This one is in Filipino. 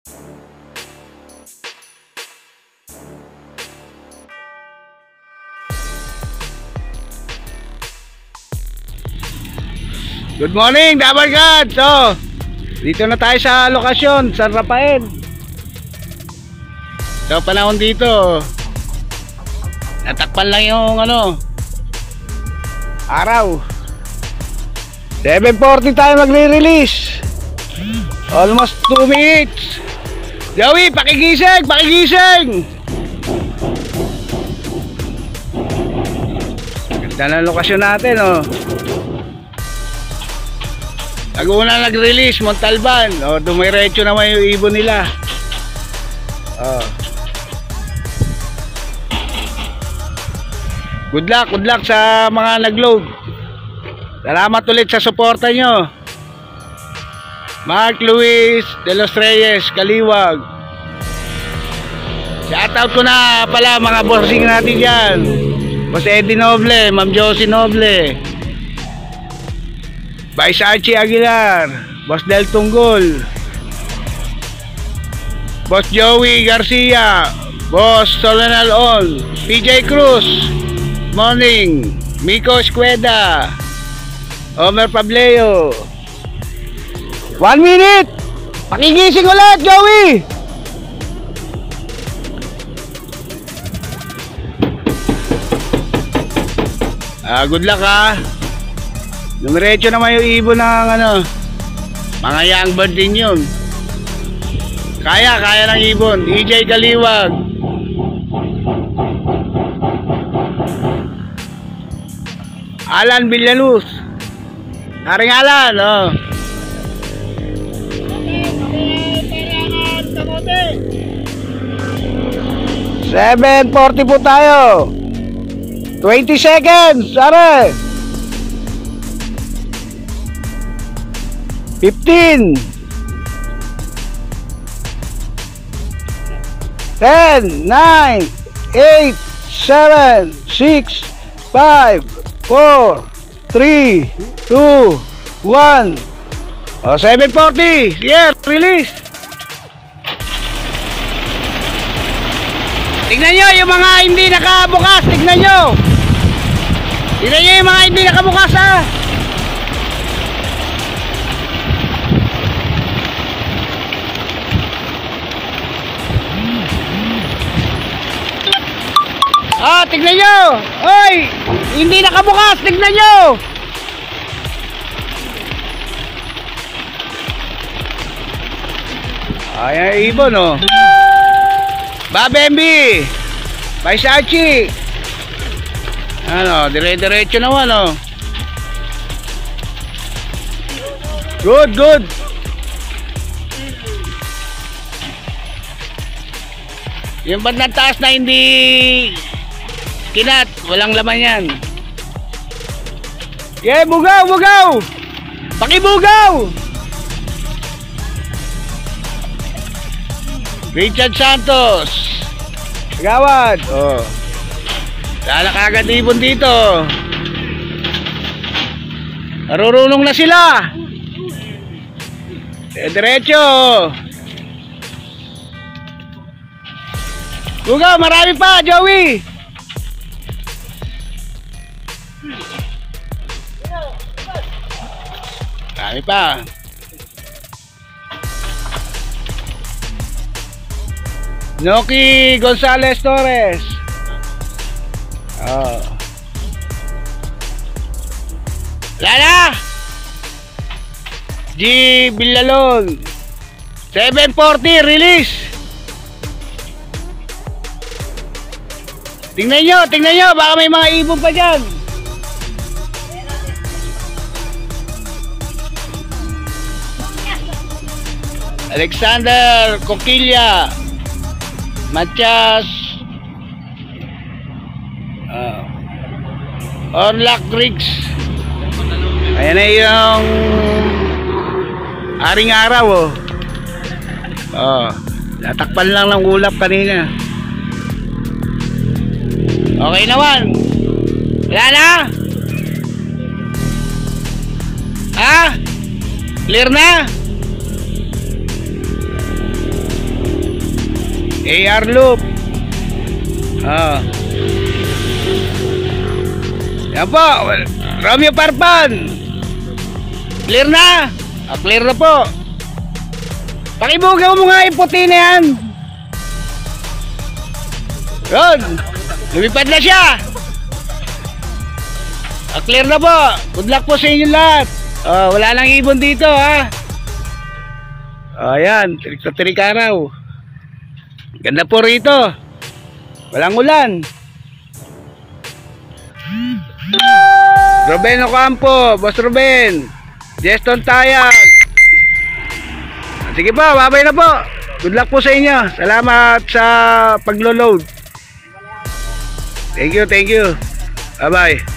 Good morning, Dabarkad! So, dito na tayo sa lokasyon, San Rafael. So, panahon dito, natakpan lang yung araw. 7:40 tayo magre-release. Almost 2 minutes. Joey, pakigising! Pakigising! Ganda na lokasyon natin, oh. Laguna nag-release, Montalban. O, dumiretso naman yung ibon nila. Good luck sa mga nag-load. Salamat ulit sa suporta nyo. Mark Luis de los Reyes, Kaliwag. Shoutout ko na pala mga bossing natin dyan. Boss Eddie Noble, Ma'am Josie Noble, Vice Archie Aguilar, Boss Del Tunggol, Boss Joey Garcia, Boss Solanal On, PJ Cruz, morning, Miko Escueda, Omer Pableo. 1 minute! Pakigising ulit, Joey! Good luck, ha. Dumiretso naman yung ibon ng mga young bird din yun. Kaya ng ibon. EJ Kaliwag, Alan Villaluz, Haring Alan, oh. 7:40 po tayo. 20 seconds, are. 15, 10, 9, 8, 7, 6, 5, 4, 3, 2, 1. 7:40. Sige, release. Tignan nyo yung mga hindi nakabukas. Tignan nyo yung mga hindi nakabukas, ha. Tignan nyo. Oy, hindi nakabukas. Tignan nyo. Ayan, ibon, oh. Babembi, Vice Archie. Dire-diretso naman, oh. Good. Yung bandang taas na hindi kinat, walang laman yan. Yeah, bugaw! Pakibugaw! Richard Santos, Gawad. Oh, dala kagad ibon dito. Narurunong na sila. Diretso. Bugaw, marami pa, Joey. Marami pa. Noki Gonzales Torres. Lala G Villalon. 7:40 release. Tingnan nyo, baka may mga ibon pa dyan. Alexander Coquilla, Matias, Orlac Riggs. Ayan na yung Haring Araw, oh. Natakpan lang ng ulap kanina. Okay naman. Wala na? Ha? Clear na? AR loop. Yan po, Romeo Parpan. Clear na? Clear na po. Pakibugaw mo nga yung puti na yan. Yun, lumipad na siya. Clear na po. Good luck po sa inyo lahat. Wala nang ibon dito ha. Ayan, tirik araw. Ganda po rito. Walang ulan. Ruben Ocampo, Boss Ruben, Jeston Tayag. Sige po, babay na po. Good luck po sa inyo. Salamat sa paglo-load. Thank you. Bye bye.